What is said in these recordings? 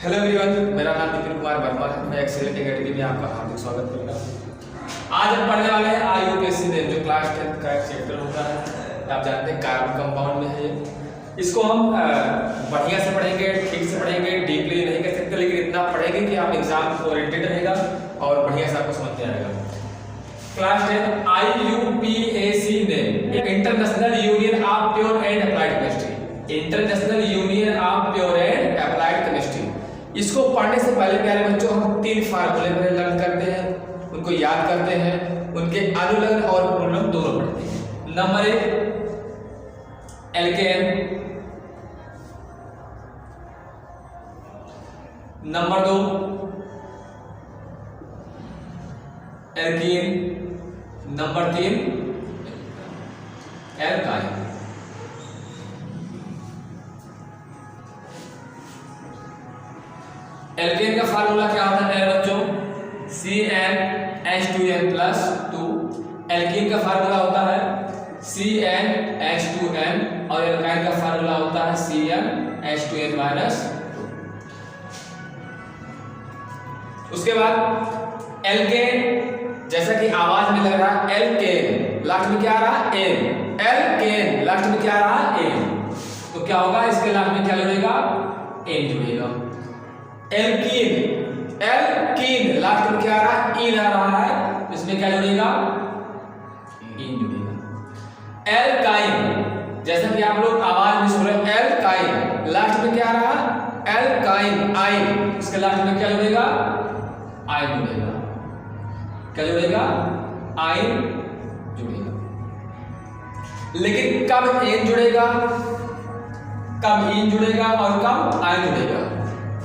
Hello everyone, मेरा नाम नितिन कुमार वर्मा है। मैं एक्सेलेंट एकेडमी में आपका हार्दिक स्वागत करूंगा। आज हम पढ़ने वाले हैं आईयूपीएससी में जो क्लास 10th का एक चैप्टर होता है। आप जानते हैं कार्बन कंपाउंड में है। इसको हम बढ़िया से पढ़ेंगे, ठीक से पढ़ेंगे, डीपली नहीं कर सकते, लेकिन इतना पढ़ेंगे कि आप एग्जाम ओरिएंटेड रहेगा और बढ़िया से आपको समझ में आएगा। क्लास 10 आईयूपीएससी ने international union of pure and applied chemistry, international union of pure and applied chemistry, इसको पढ़ने से पहले प्यारे बच्चों हम 3 फार्मूले में लर्न करते हैं, उनको याद करते हैं, उनके अनुलग्न और पूर्णक दोनों पढ़ते हैं। Number 1 alkane, number 2 alkene, number 3 alkyne. Alkane का फार्मूला क्या होता है मेरे बच्चों? CnH2n+2। एल्कीन का फार्मूला होता है CnH2n और एल्काइन का फार्मूला होता है CnH2n-2। उसके बाद एल्केन, जैसा कि आवाज में लग रहा है एल्केन, लास्ट में क्या आ रहा है? एन। एल्केन लास्ट में क्या आ रहा है? एन। तो क्या होगा? इसके लास्ट में क्या जुड़ेगा? एन जुड़ेगा। एल्कीन, एल्कीन लास्ट में क्या आ रहा है? इन आ रहा है, इसमें क्या जुड़ेगा? इन जुड़ेगा। एल्काइन, जैसा कि आप लोग आवाज में सुन रहे हैं एल्काइन, लास्ट में क्या आ रहा है? एल्काइन, आइन, इसके लास्ट में क्या जुड़ेगा? आइन जुड़ेगा। क्या जुड़ेगा? आइन जुड़ेगा। लेकिन कब एन जुड़ेगा, कब इन जुड़ेगा और कब आइन जुड़ेगा?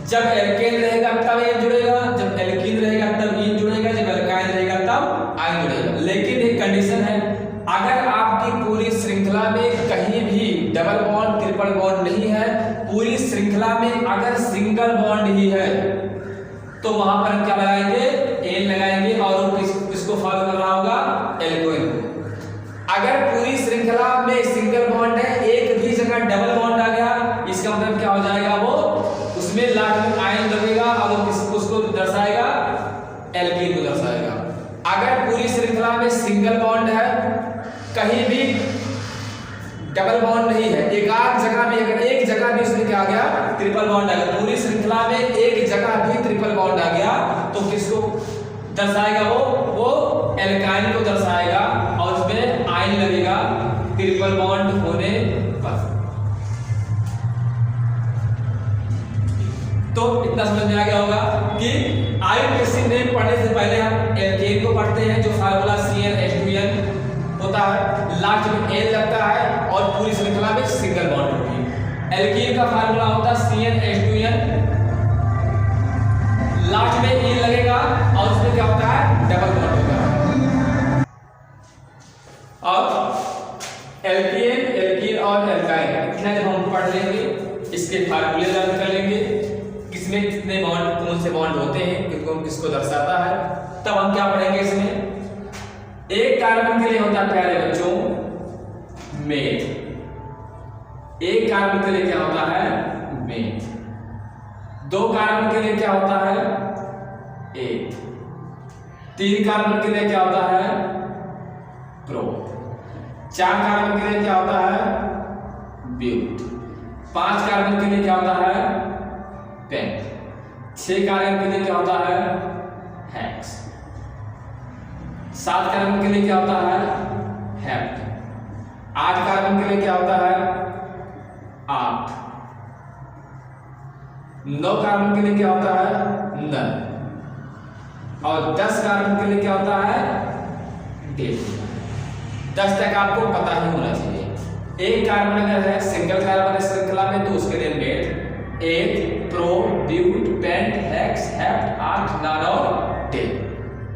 जब एल्केन रहेगा तब एन जुड़ेगा, जब एल्कीन रहेगा तब इन जुड़ेगा, जब एल्काइन रहेगा तब आइन जुड़ेगा। लेकिन एक कंडीशन है, अगर आपकी पूरी श्रृंखला में कहीं भी डबल बॉन्ड, ट्रिपल बॉन्ड नहीं है, पूरी श्रृंखला में अगर सिंगल बॉन्ड ही है, तो वहां पर हम क्या लगाएंगे? एन लगाएंगे और किसको फॉलो कर रहा होगा? एल्कोइन को। अगर पूरी श्रृंखला में सिंगल बॉन्ड है, एक भी जगह डबल बॉन्ड आ गया, इसका मतलब क्या हो जाएगा? वो उसमें लास्ट में आयन लगेगा और उसको दर्शाएगा, एल्कीन को दर्शाएगा। अगर पूरी श्रृंखला में सिंगल बॉन्ड है, कहीं भी डबल बॉन्ड नहीं है, एक आध जगह में, अगर एक जगह भी उसमें क्या आ गया? ट्रिपल बॉन्ड आ गया, पूरी श्रृंखला में एक जगह भी ट्रिपल बॉन्ड आ गया, तो किसको दर्शाएगा? वो एल्काइन को दर्शाएगा और उसमें आयन लगेगा ट्रिपल बॉन्ड होने पर। तो इतना समझ में आ गया होगा कि आईयूपीएससी में पढ़ने से पहले हम एल्केन को पढ़ते हैं, जो फार्मूला CnH2n होता है, लास्ट में एन लगता है और पूरी श्रृंखला में सिंगल बॉन्ड होती है। एल्कीन का फार्मूला होता है CnH2n, लास्ट में एन लगेगा और उसमें क्या होता है? डबल बॉन्ड होता है। और एल्केन, एल्कीन और एल्काइन इतना जब हम पढ़ लेंगे, इसके फार्मूले लर्न कर लेंगे, किसमें कितने बॉन्ड, कौन से बॉन्ड होते हैं, किसको दर्शाता है, तब हम क्या पढ़ेंगे इसमें? एक कार्बन के लिए होता है प्यारे बच्चों मेथ, एक कार्बन के लिए क्या होता है? मेथ। 2 कार्बन के लिए क्या होता है? एक। 3 कार्बन के लिए क्या होता है? प्रो। 4 कार्बन के लिए क्या होता है? ब्यूट। 5 कार्बन के लिए क्या होता है? पेंट। 6 कार्बन के लिए क्या होता है? हेक्स। 7 कार्बन के लिए क्या होता है? हेप्ट। 8 कार्बन के लिए क्या होता है? 8। 9 कार्बन के लिए क्या होता है? नन। और 10 कार्बन के लिए क्या होता है? डेट। 10 तक आपको पता ही होना चाहिए। एक कार्बन अगर है, सिंगल कार्बन है श्रृंखला में, तो उसके लिए meth, 8, prop, but, pent, hex, hept, 8, non और डेट।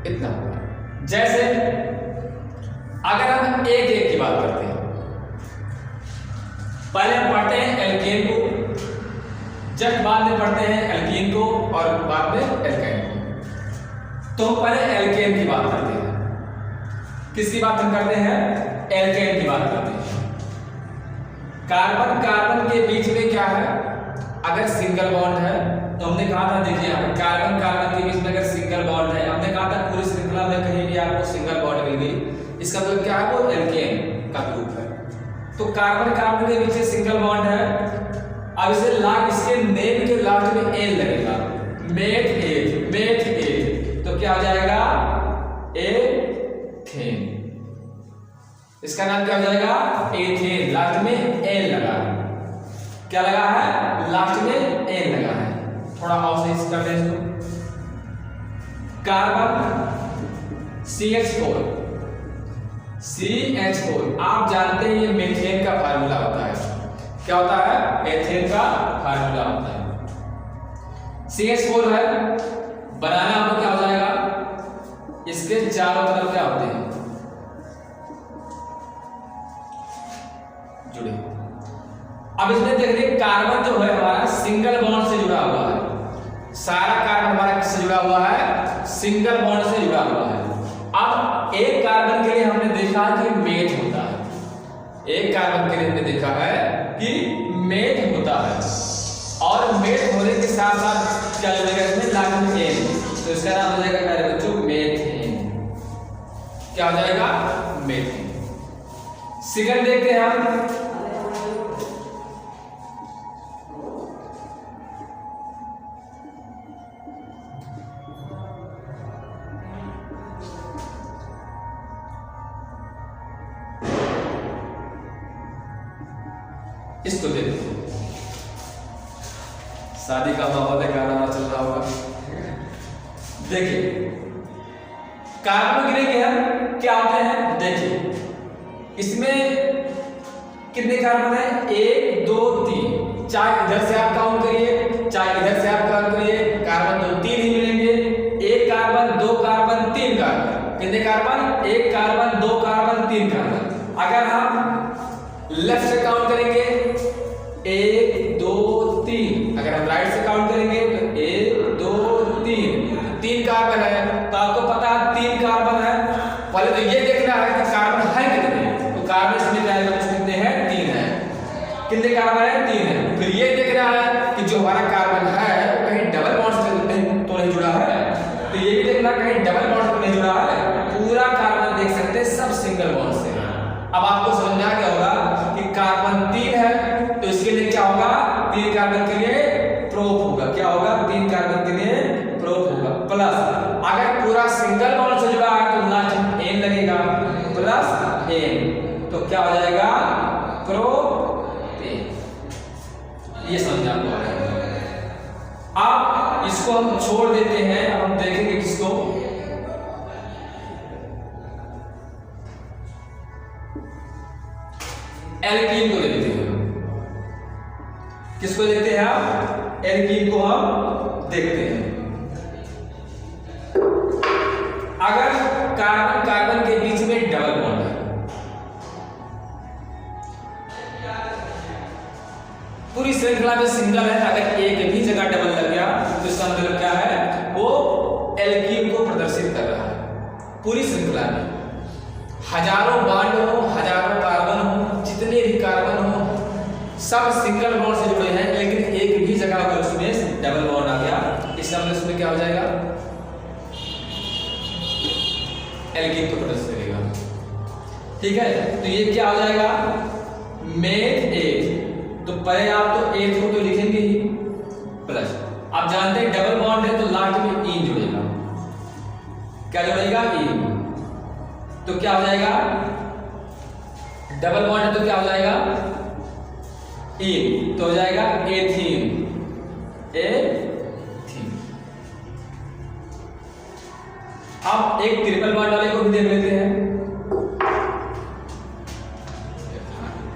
इतना होगा। जैसे अगर हम एक की बात करते हैं, पहले हम पढ़ते हैं एल्केन को, जब बाद में पढ़ते हैं एल्कीन को और बाद में एल्काइन को। तो पहले एल्केन की बात करते हैं। किसकी बात हम करते हैं? एल्केन की बात करते हैं। कार्बन कार्बन के बीच में क्या है? अगर सिंगल बॉन्ड है तो हमने कहा था, देखिए यहाँ पे कार्बन कार्बन के बीच में अगर सिंगल बॉन्ड है, हमने कहा था पूरी श्रृंखला में कहीं भी आपको सिंगल बॉन्ड मिल गई, इसका मतलब क्या है, वो एल्केन का ग्रुप है। तो कार्बन कार्बन के बीच सिंगल बॉन्ड है, अब इसे इसके नेम के लास्ट में एन लगेगा, मेथ एथ, तो क्या हो जाएगा, एथेन। इसका नाम क्या हो जाएगा, एथेन, लास्ट में एन लगा है, क्या लगा है, लास्ट में एन लगा है। थोड़ा और सही करते हैं इसको, कार्बन CH4, आप जानते हैं ये मीथेन का फार्मूला होता है, क्या होता है, एथेन का फार्मूला होता है। CH4 है, बनाना आपको क्या हो जाएगा, इसके चारों तरफ क्या होते हैं, जुड़े। अब इसमें देखिए कार्बन जो है हमारा सिंगल बॉन्ड से जुड़ा हुआ है, सारा कार्बन हमारा किससे जुड़ा हुआ है, सिंगल बॉन्ड से जुड़ा हुआ है। अब एक कार्बन के लिए हमने देखा कि मेथ होता है, एक कार्बन के लिए हमने देखा है कि मेथ होता है, और मेथ होने के साथ साथ क्या जुड़ेगा इसमें, लास्ट में एन, तो इसका नाम हो जाएगा प्यारे बच्चों मेथेन, क्या हो जाएगा, मेथेन। सेकंड देखते हैं हम, इसको देखते हैं, शादी का माहौल है, गाना चल रहा होगा। देखिए कार्बन गिरे क्या होते हैं, देखिए इसमें कितने कार्बन है, 1 2 3, चाहे इधर से आप काउंट करिए चाहे इधर से आप काउंट करिए, कार्बन तो 3 ही मिलेंगे, 1 कार्बन 2 कार्बन 3 कार्बन, कितने कार्बन, 1 कार्बन 2 कार्बन 3 कार्बन। अगर हम लेफ्ट से काउंट करेंगे 1 2 3, अगर हम राइट से काउंट करेंगे तो 1 2 3 कार्बन है, तो आपको पता है 3 कार्बन है। पहले तो ये देखना है कि कार्बन है कितने, तो कार्बन इसमें कितने हैं, 3 है, कितने कार्बन है, 3 है। फिर ये देखना है कि जो हमारा कार्बन है कहीं डबल बॉन्ड से तो नहीं जुड़ा है, तो ये भी देखना कहीं डबल बॉन्ड से नहीं जुड़ा है, पूरा कार्बन देख सकते हैं सब सिंगल बॉन्ड से। अब आपको समझ में आ गया होगा कि कार्बन 3 है, तो इसके लिए क्या होगा, 3 कार्बन के लिए प्रोप होगा, क्या होगा, 3 कार्बन के लिए प्रोप होगा, प्लस अगर पूरा सिंगल बॉन्ड से जुड़ा है तो लास्ट में एन लगेगा, प्लस एन, तो क्या हो जाएगा, प्रोपेन। ये समझ आपको आ गया। अब इसको हम छोड़ देते हैं, अब हम देखेंगे किसको, एल्कीन को देखते हैं। किसको देखते हैं आप, एल्कीन को हम देखते हैं। अगर कार्बन कार्बन के बीच में डबल बॉन्ड है, पूरी श्रृंखला में सिंगल है, अगर एक भी जगह डबल लग गया तो इसका मतलब क्या है, वो एल्कीन को प्रदर्शित कर रहा है। पूरी श्रृंखला में हजारों बॉन्ड हो, हजारों कार्बन हो, जितने भी कार्बन हो, सब सिंगल बॉन्ड से जुड़े हैं, लेकिन एक भी जगह अगर उसमें डबल बॉन्ड आ गया, इसका मतलब उसमें क्या हो जाएगा, एल्कीन को प्रदर्शित करेगा। ठीक है, तो ये क्या हो जाएगा, मेथ एथ, तो पहले आप तो एथ को तो लिखेंगे ही, प्लस आप जानते हैं डबल बॉन्ड है तो लास्ट में इन जुड़ेगा, क्या जुड़ेगा, इन, तो क्या हो जाएगा, डबल बॉन्ड है तो क्या हो जाएगा, इन, तो हो जाएगा एथीन, एथीन। अब एक ट्रिपल बॉन्ड वाले को भी देख लेते हैं।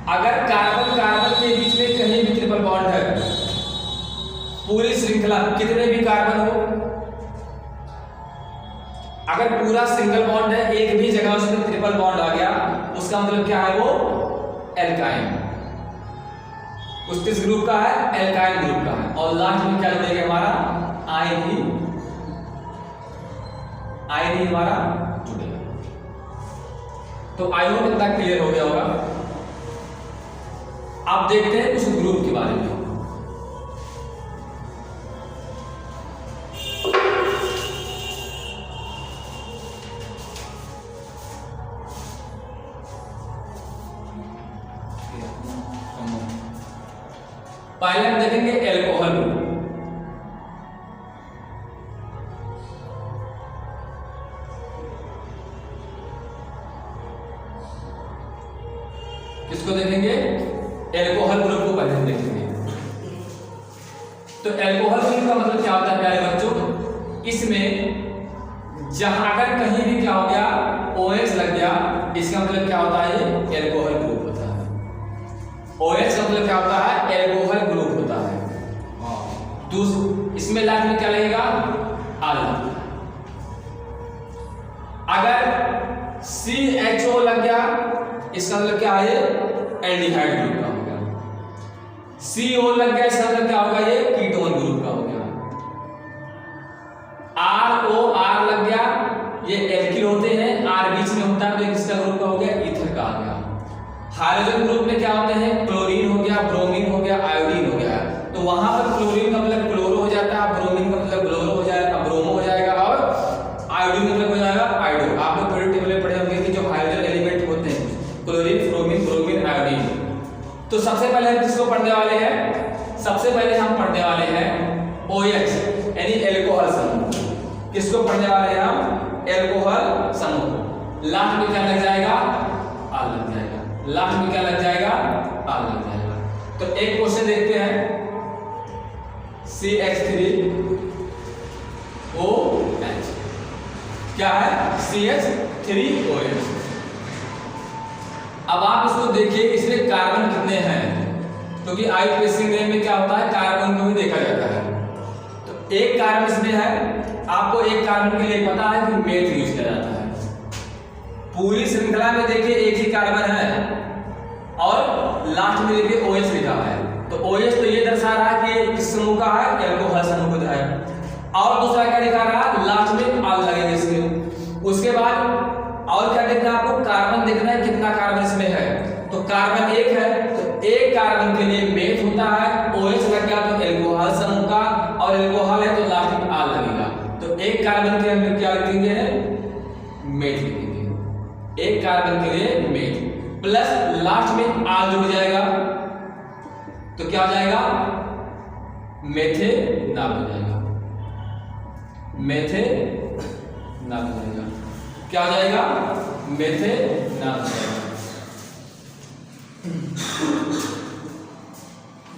अगर कार्बन कार्बन के बीच में कहीं भी ट्रिपल बॉन्ड है, पूरी श्रृंखला कितने भी कार्बन हो, अगर पूरा सिंगल बॉन्ड है, एक भी जगह उसमें ट्रिपल बॉन्ड आ गया, उसका मतलब क्या है, वो एल्काइन, उस किस ग्रुप का है, एल्काइन ग्रुप का है, और लास्ट में क्या जुड़ेगा हमारा, आयन ही हमारा जुड़ेगा। तो आयन इतना क्लियर हो गया होगा। आप देखते हैं कुछ ग्रुप के बारे में। तो एल्कोहल ग्रुप का मतलब क्या होता है प्यारे बच्चों, इसमें जहां अगर कहीं भी क्या हो गया OH लग गया, इसका मतलब क्या होता है, ये एल्कोहल ग्रुप होता है। OH का मतलब क्या होता है, एल्कोहल ग्रुप होता है। इसमें लास्ट में क्या लगेगा, आल। अगर CHO लग गया, इसका मतलब क्या है, ये एल्डिहाइड ग्रुप का हो गया। CO लग गया, इसका मतलब क्या होगा, ये कीटोन ग्रुप का हो गया। ROR लग गया, ये एल्किल होते हैं, R बीच में होता है तो किसका ग्रुप का हो गया, ईथर का आ गया। हाइड्रोजन ग्रुप में क्या होते हैं, क्लोरीन हो गया, ब्रोमीन हो गया, आयोडीन हो गया। तो वहां पर क्लोरीन का मतलब क्लोरो हो जाता है, ब्रोमीन का मतलब ब्लोरो हो जाएगा, ब्रोमो हो जाएगा, और आयोडीन का मतलब हो जाएगा आयोडो। आप लोग पीरियड टेबल में पढ़े होंगे कि जो हाइड्रोजन एलिमेंट होते हैं क्लोरीन, फ्रोमीन, ब्रोमीन, आयोडीन। तो सबसे पहले हम किसको पढ़ने वाले हैं, सबसे पहले हम पढ़ने वाले हैं OH यानी एल्कोहल समूह। किसको पढ़ने वाले हैं हम, एल्कोहल समूह। लास्ट में क्या लग जाएगा, आल लग जाएगा। लास्ट में क्या लग जाएगा, आल लग जाएगा। तो एक क्वेश्चन देखते हैं, CH3OH क्या है, CH3OH। अब आप इसको देखिए, इसमें कार्बन कितने हैं, क्योंकि आईयूपीएसी में क्या होता है, कार्बन को भी देखा जाता है। तो एक कार्बन इसमें है, आपको एक कार्बन के लिए पता है कि मेथ यूज किया जाता है। पूरी श्रृंखला में देखिए एक ही कार्बन है और लास्ट में देखिए OH लिखा है। तो OH तो ये दर्शा रहा है कि किस समूह का है, एल्कोहल समूह का है। और दूसरा क्या दिखा रहा है, लास्ट में आल लगेगा इसमें। उसके बाद और क्या देखना है आपको, कार्बन देखना है कितना कार्बन इसमें है। तो कार्बन एक है, तो एक कार्बन के लिए मेथ होता है, OH लग गया तो एल्कोहल समूह का, और एल्कोहल है तो लास्ट में आल लगेगा। तो एक कार्बन के अंदर क्या लिखेंगे, मेथ लिखेंगे। एक कार्बन के लिए मेथ प्लस लास्ट में आल जुड़ जाएगा तो क्या हो जाएगा, मेथेनॉल हो जाएगा। मेथेनॉल हो जाएगा, क्या हो जाएगा, मेथेनॉल हो जाएगा।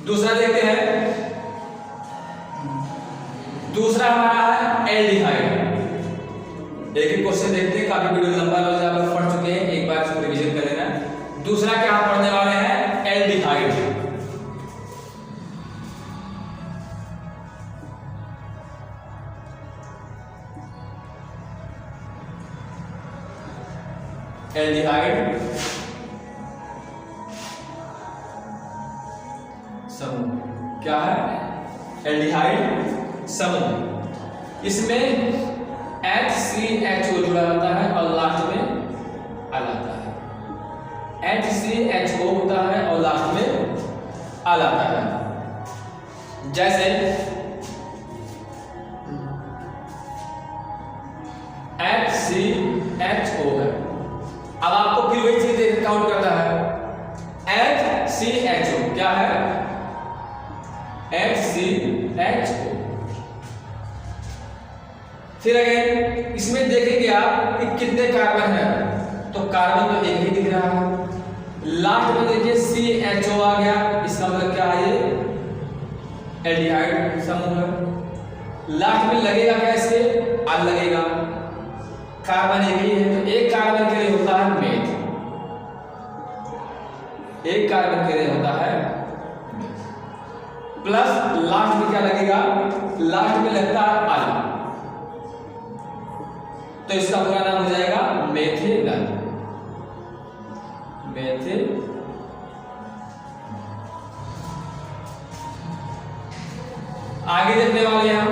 दूसरा देखते हैं, दूसरा हमारा है एल्डिहाइड। एक एक क्वेश्चन देखते हैं, काफी वीडियो लंबा आप पढ़ चुके हैं, एक बार इसको रिवीजन कर लेना। दूसरा क्या हम पढ़ने वाले हैं, एल्डिहाइड। एल्डिहाइड समूह क्या है, एल्डिहाइड समूह। इसमें HCHO जुड़ा होता है और लास्ट में आल आता है। HCHO होता है और लास्ट में आल आता है। जैसे HCHO है। अब आपको फिर वही चीज काउंट करना है, HCHO क्या है, HCHO। फिर अगेन इसमें देखेंगे आप कि कितने कार्बन है, तो कार्बन तो एक ही दिख रहा है। लास्ट में देखिए CHO आ गया, इसका मतलब क्या है, ये एल्डिहाइड समूह है। लास्ट में लगेगा क्या, इसके आल लगेगा। कार्बन एक ही है तो एक कार्बन के लिए होता है मेथ, एक कार्बन के लिए होता है प्लस लास्ट में क्या लगेगा, लास्ट में लगता है आल, तो इसका पूरा नाम हो जाएगा मेथिनॉल। मेथिनॉल। आगे देखने वाले हैं हम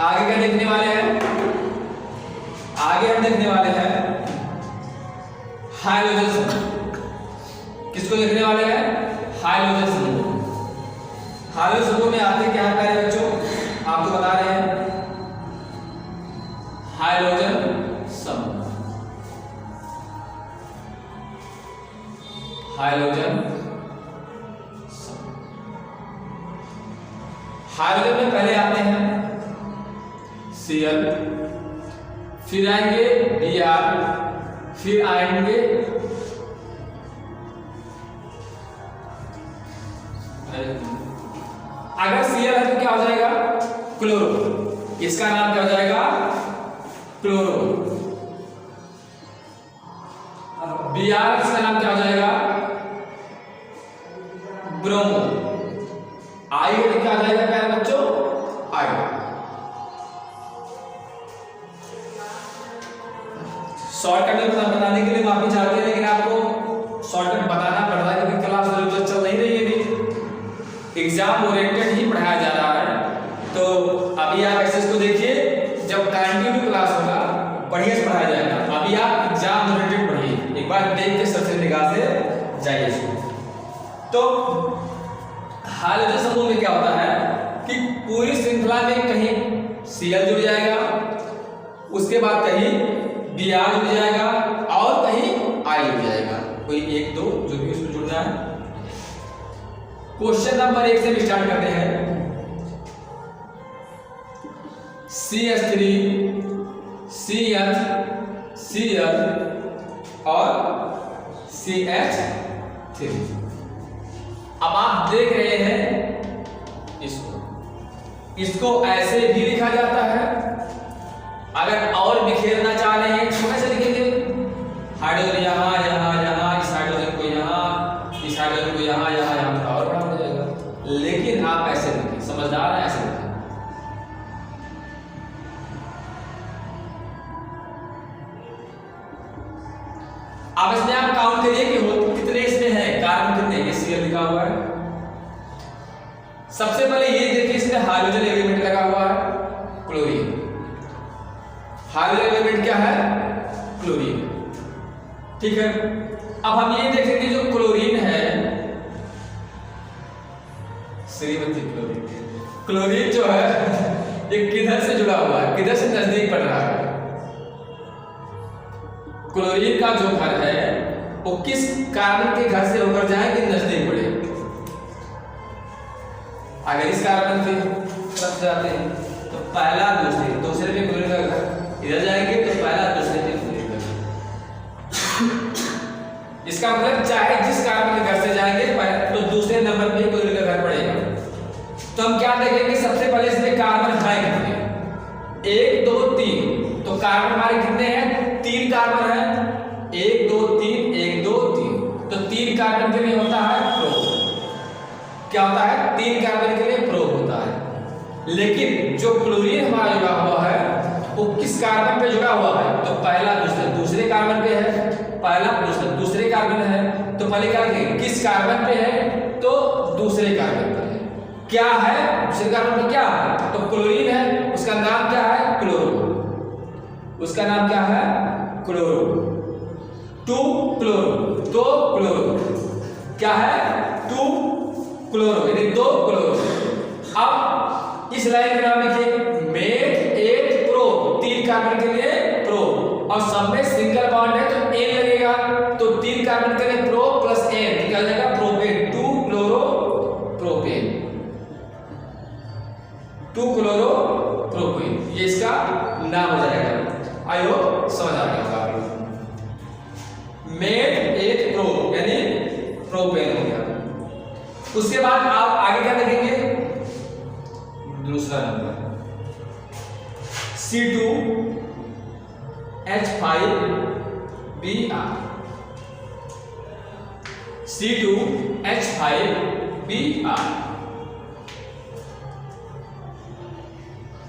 आगे क्या देखने वाले हैं, आगे हम देखने वाले हैं हाइड्रोजन समूह। किसको देखने वाले हैं, हाइड्रोजन समूह। हाइड्रोजन समूह में आते क्या है बच्चों, आपको बता रहे हैं हाइड्रोजन समूह। हाइड्रोजन समूह, हाइड्रोजन में पहले आते हैं Cl, फिर आएंगे Br, फिर आएंगे अगर Cl है तो क्या हो जाएगा क्लोरो, इसका नाम क्या हो जाएगा क्लोरो। Br इसका नाम क्या हो जाएगा ब्रोमो। I तो क्या हो जाएगा प्यारे बच्चों I। शॉर्टकट बताने के लिए माफी चाहते हैं, लेकिन आपको शॉर्टकट बताना पड़ रहा है क्योंकि क्लास रेगुलर चल नहीं रही है, अभी एग्जाम ओरिएंटेड ही पढ़ाया जा रहा है। तो अभी आप ऐसे इसको देखिए, जब कंटिन्यू क्लास होगा बढ़िया से पढ़ाया जाएगा। अभी आप एग्जाम ओरिएंटेड पढ़िए, एक बार देख के सबसे निगाह से जाइए इसको। तो हाइड्रोजन समूह में क्या होता है कि पूरी श्रृंखला में कहीं Cl जुड़ जाएगा, उसके बाद कहीं Br जुड़ जाएगा और कहीं I जुड़ जाएगा, कोई एक दो जो भी उसमें जुड़ना है। क्वेश्चन नंबर 1 से भी स्टार्ट करते हैं। CH3 CH Cl और CH3। अब आप देख रहे हैं इसको ऐसे भी लिखा जाता है। अगर और बिखेरना चाह रहे हैं तो कैसे लिखेंगे, हाइड्रोजन यहाँ यहाँ यहाँ, इस हाइड्रोजन को यहाँ, इस हाइड्रोजन को यहाँ यहाँ यहाँ, और बड़ा हो जाएगा। लेकिन आप ऐसे लिखें, समझदार है ऐसे लिखें। अब इसमें आप काउंट करिए कि कितने इसमें है, कार्बन कितने, ये Cl लिखा हुआ है। सबसे पहले ये देखिए इसमें हाइड्रोजन एलिमेंट लगा हुआ है क्लोरीन। हाइड्रोजन एलिमेंट क्या है क्लोरीन, ठीक है। अब हम ये देखेंगे जो क्लोरीन है, श्रीमती क्लोरीन जो है ये किधर से जुड़ा हुआ है, किधर से नजदीक पड़ रहा है। क्लोरीन का जो घर है वो किस कार्बन के घर से होकर जाए कि नजदीक पड़े। अगर इस कार्बन के तरफ जाते हैं तो पहला दूसरे पे क्लोरीन का घर इधर जाएंगे तो पहला दूसरे पे क्लोरीन का घर। इसका मतलब चाहे जिस कार्बन के घर से जाएंगे तो दूसरे नंबर पे क्लोरीन का घर पड़ेगा। तो हम क्या देखेंगे, सबसे पहले इसमें कार्बन है कितने, 1 2 3। तो कार्बन हमारे कितने हैं, 3 कार्बन है, 1 2 3 1 2 3। तो 3 कार्बन के लिए होता है प्रोप। क्या होता है, 3 कार्बन के लिए प्रोप होता है। लेकिन जो क्लोरीन हमारा जुड़ा हुआ है वो किस कार्बन पे जुड़ा हुआ है, तो पहला दूसरे कार्बन पे है, पहला दूसरे कार्बन है। तो पहले क्या करेंगे, किस कार्बन पे है, तो दूसरे कार्बन पे है। क्या है दूसरे कार्बन पे, क्या है तो क्लोरीन है, उसका नाम क्या है क्लोरो, उसका नाम क्या है क्लोरो, 2 क्लोरो, 2 क्लोरो क्या है 2 क्लोरो यानी 2 क्लोरो। अब इस लाइन का नाम लिखिए मेथ 8 प्रो, 3 कार्बन के लिए प्रो, और सब में सिंगल बॉन्ड है तो एन लगेगा। तो 3 कार्बन के लिए प्रो प्लस एन निकल जाएगा propane, 2 chloro propane, 2 chloro propane, ये इसका नाम हो जाएगा। आई होप समझ आ गया होगा। मेथ 8 प्रो यानी प्रोपेन हो गया। उसके बाद आप आगे क्या देखेंगे, दूसरा नंबर C2H5Br, C2H5Br।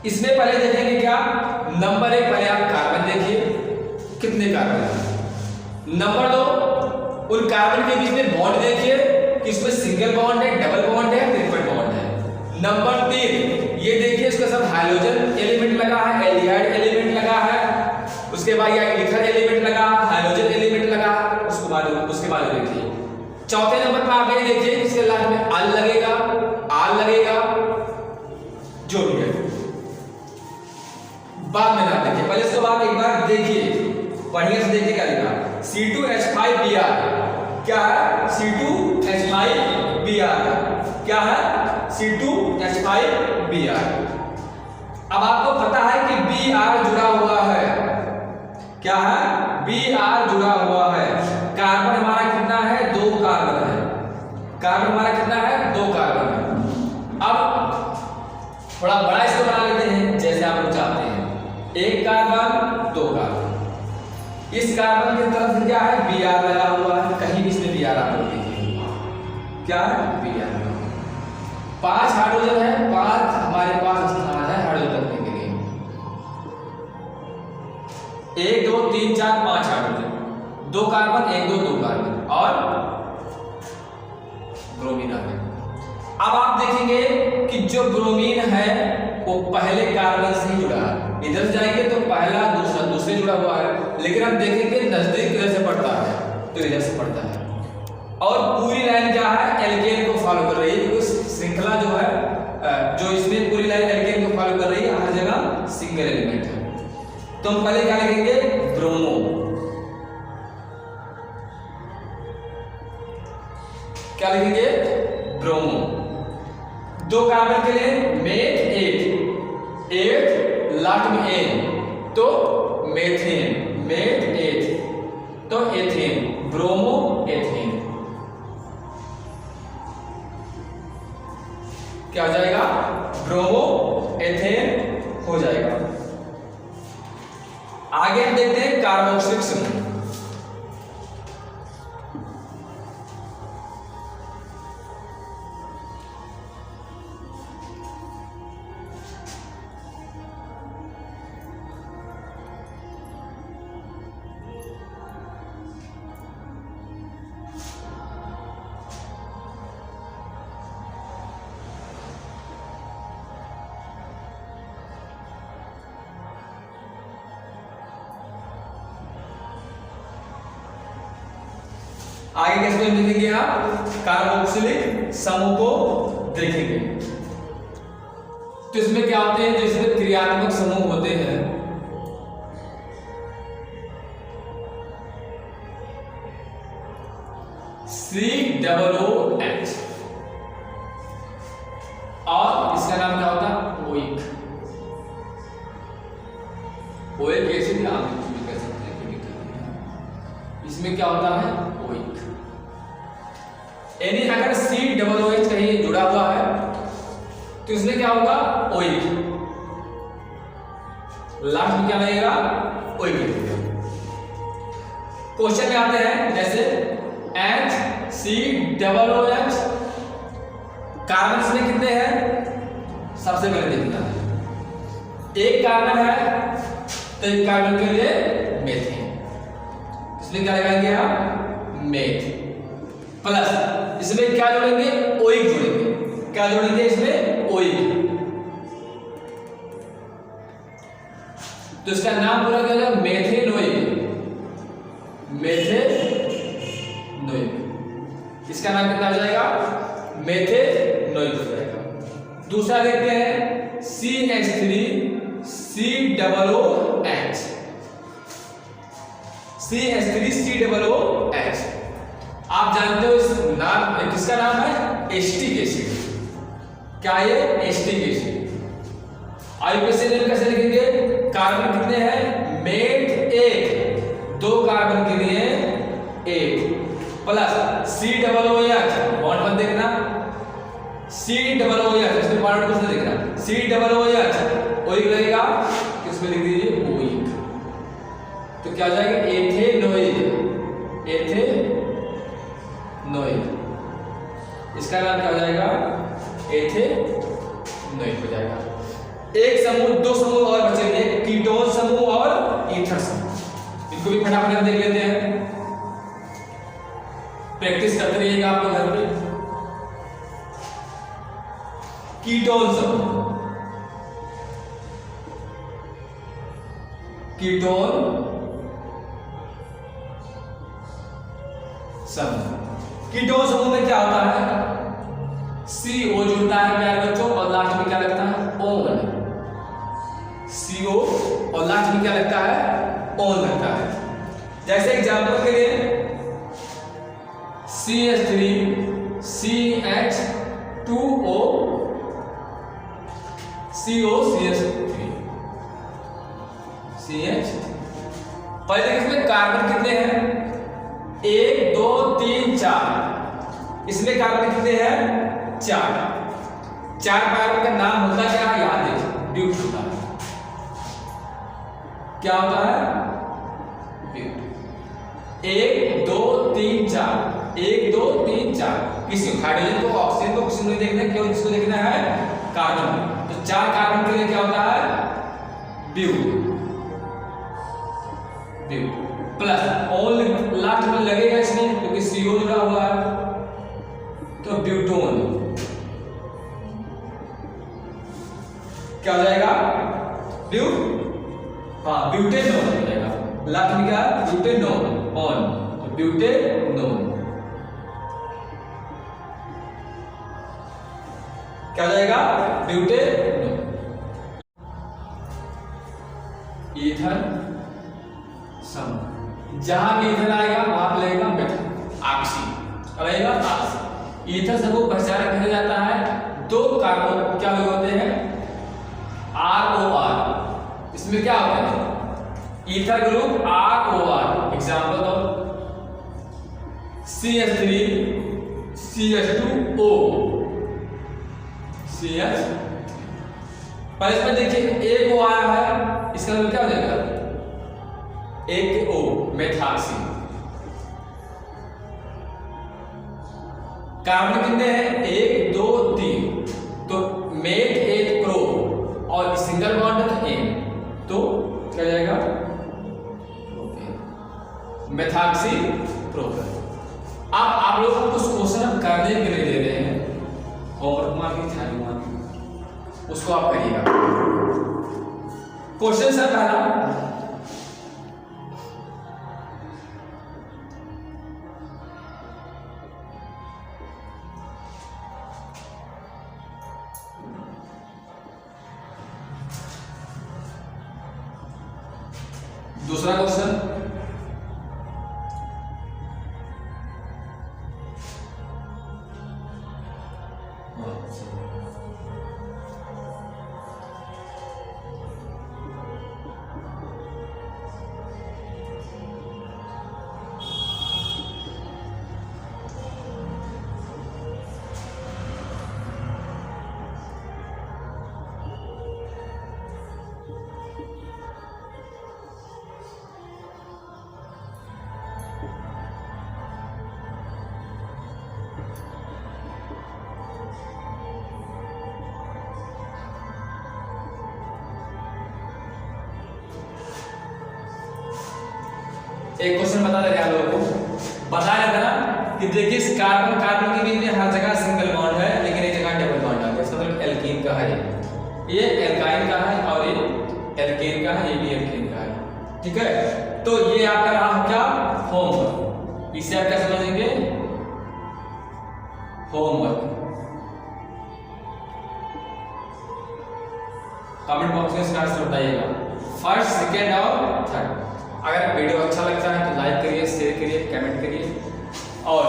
इसमें पहले देखेंगे क्या, नंबर 1 पहले आप कार्बन देखिए कितने कार्बन है। नंबर 2 उन कार्बन के बीच में बॉन्ड देखिए कि इसमें सिंगल बॉन्ड है, डबल बॉन्ड है, ट्रिपल बॉन्ड है। नंबर 3 ये देखिए इसके साथ हाइड्रोजन एलिमेंट लगा है, एल्डिहाइड एलिमेंट लगा है, उसके बाद या ईथर एलिमेंट लगा, हाइड्रोजन एलिमेंट लगा, उसके बाद देखिए। चौथे नंबर पर आप ये देखिए इसके लास्ट में अल लगेगा, आल लगेगा, जो भी है बाद में ना देखिए, पहले इसको आप एक बार देखिए, बढ़िया से देखिए क्या लिखा C2H5Br। क्या है C2H5Br, क्या है C2H5Br। अब आपको पता है कि Br जुड़ा हुआ है, क्या है, Br जुड़ा हुआ है। कार्बन हमारा कितना है, 2 कार्बन है। कार्बन हमारा कितना है, 2 कार्बन है। अब थोड़ा बड़ा इसको बना लेते हैं जैसे आप लोग चाहते हैं। 1 कार्बन 2 कार्बन, इस कार्बन की तरफ क्या है, Br लगा हुआ है। कहीं भी इसमें Br आप लोग देखिए, क्या है, Br। 5 हाइड्रोजन है, 5 हमारे पास स्थान है हाइड्रोजन रखने के लिए। 1 2 3 4 5 हाइड्रोजन, 2 कार्बन 1 2 2 कार्बन और ब्रोमीन आ गया। अब आप देखेंगे कि जो ब्रोमीन है वो पहले कार्बन से ही जुड़ा है। इधर से जाएंगे तो पहला दूसरा दूसरे जुड़ा हुआ है, लेकिन हम देखेंगे नजदीक इधर से पड़ता है तो इधर से पड़ता है। और पूरी लाइन क्या है, एल्केन को फॉलो कर रही है, क्योंकि श्रृंखला जो है जो इसमें पूरी लाइन एल्केन को फॉलो कर रही है, हर जगह सिंगल एलिमेंट है। तो हम पहले क्या लिखेंगे, ब्रोमो। क्या लिखेंगे, ब्रोमो। 2 कार्बन के लिए मेथ 8 लास्ट में एन तो मेथेन, मेथ 8 तो एथेन, ब्रोमो एथेन। क्या हो जाएगा, ब्रोमो एथेन हो जाएगा। आगे हम देखते हैं कार्बोक्सिलिक समूह। आगे कैसे लिखेंगे आप, कार्बोक्सिलिक समूह को देखेंगे। तो इसमें क्या होते हैं, जो इसमें क्रियात्मक समूह होते हैं, COOH और इसका नाम क्या होता है, ओइक। ओइक एसिड भी कह सकते हैं, इसमें क्या होता है, ओइक। यानी अगर COOH कहीं जुड़ा हुआ है तो इसमें क्या होगा, ओइक। लास्ट में क्या लगेगा, ओइक लगेगा। क्वेश्चन में आते हैं जैसे HCOOH, कार्बन इसमें कितने हैं, सबसे पहले देखना है। 1 कार्बन है तो 1 कार्बन के लिए मेथेन, इसमें क्या लगाएंगे आप, मेथ। प्लस इसमें क्या जोड़ेंगे, ओइक जोड़ेंगे। क्या जोड़ेंगे इसमें, ओइक। तो इसका नाम पूरा क्या होगा, मेथेनोइक, मेथेनोइक। इसका नाम कितना हो जाएगा, मेथेनोइक हो जाएगा। दूसरा देखते हैं CH3COOH, CH3COOH। आप जानते हो इस नाम, किसका नाम है, एस्टिक एसिड। क्या ये, एस्टिक एसिड। आईयूपीएसी कैसे लिखेंगे, कार्बन कितने हैं, मेथ 1, 2 कार्बन के लिए 1 प्लस COOH, बॉन्ड मत देखना, COOH इसमें बॉन्ड कुछ नहीं देखना, COOH ओइक लगेगा, किसमें लिख दीजिए, ओइक। तो क्या हो जाएगा, एथेनोइक, एथेनोइक। इसका नाम क्या हो जाएगा, एथेनोइक हो जाएगा। एक समूह, 2 समूह और बचेंगे, कीटोन समूह और ईथर समूह। इनको भी फटाफट देख लेते हैं, प्रैक्टिस करते रहिएगा आप लोग घर पे। कीटोन समूह, कीटोन समूह। कीटोन समूह में क्या होता है, CO जुड़ता है प्यारे बच्चों, और लास्ट में क्या लगता है, ON। CO और लास्ट में क्या लगता है, ON लगता है। जैसे एग्जांपल के लिए CH3CH2O COCH3 CH पहले देखिए इसमें कार्बन कितने हैं, 1 2 3 4। इसमें कार्बन कितने हैं, 4। 4 कार्बन का नाम होता क्या है, याद है, ब्यूट होता है। क्या होता है, ब्यूट। 1 2 3 4, 1 2 3 4। किसी हाइड्रोजन को, ऑक्सीजन को किसी को नहीं देखना है, केवल किसको देखना है, कार्बन। तो 4 कार्बन के लिए क्या होता है, but. But plus ol last में लगेगा इसमें क्योंकि CO जुड़ा हुआ है, तो ब्यूटोन। क्या हो जाएगा, हाँ ब्यूटेनोन हो जाएगा। लास्ट में क्या है, ब्यूटेनोन ऑन, तो ब्यूटेनोन क्या हो जाएगा, ब्यूटेनोन। ईथर सम, जहां भी ईथर आएगा वहां पर लगेगा मेथल, ऑक्सी रहेगा ऑक्सी। ईथर समूह पहचान किया जाता है, 2 कार्बन क्या होते हैं, ROR। इसमें क्या होता है, ईथर ग्रुप ROR। एग्जांपल दो, CH3 CH2O CH। पर इसमें देखिए एक O आया है, इसका मतलब क्या हो जाएगा, एक O, मेथॉक्सी। कार्बन कितने हैं, 1 2 3, तो मेथ 1 प्रो और सिंगल बॉन्ड है तो N, तो क्या जाएगा, मेथॉक्सी प्रोपेन। अब आप लोगों को कुछ क्वेश्चन करने के लिए दे रहे हैं, होमवर्क मार्किंग उसको आप करिएगा। क्वेश्चन सर पहला, दूसरा क्वेश्चन, एक क्वेश्चन बता दे रहे हैं लोगों को, बताया था ना कि देखिए इस कार्बन कार्बन के बीच में हर जगह सिंगल बॉन्ड है, लेकिन एक जगह डबल बॉन्ड आ गया। इसका मतलब एल्कीन का है, ये एल्काइन का है और ये एल्केन का है, ये भी एल्केन का है। ठीक है, तो ये आपका रहा क्या, होमवर्क। इसे आप क्या समझेंगे, होमवर्क। कमेंट बॉक्स में इसका आंसर बताइएगा, फर्स्ट सेकेंड और थर्ड। अगर वीडियो अच्छा लगता है तो लाइक करिए, शेयर करिए, कमेंट करिए और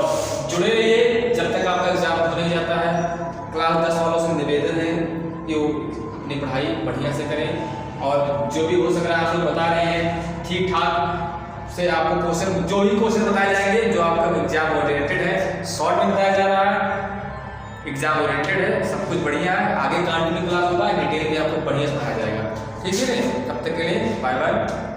जुड़े रहिए जब तक आपका एग्जाम हो नहीं जाता है। क्लास 10 वालों से निवेदन है कि वो अपनी पढ़ाई बढ़िया से करें और जो भी हो सक रहा है आप लोग बता रहे हैं ठीक ठाक से। आपको क्वेश्चन जो भी क्वेश्चन बताए जाएंगे जो आपका एग्जाम ओरिएंटेड है, शॉर्ट में बताया जा रहा है, एग्जाम ओरिएंटेड है, सब कुछ बढ़िया है। आगे कंटिन्यू क्लास होगा, डिटेल में आपको बढ़िया से पढ़ाया जाएगा। ठीक है, तब तक के लिए बाय बाय।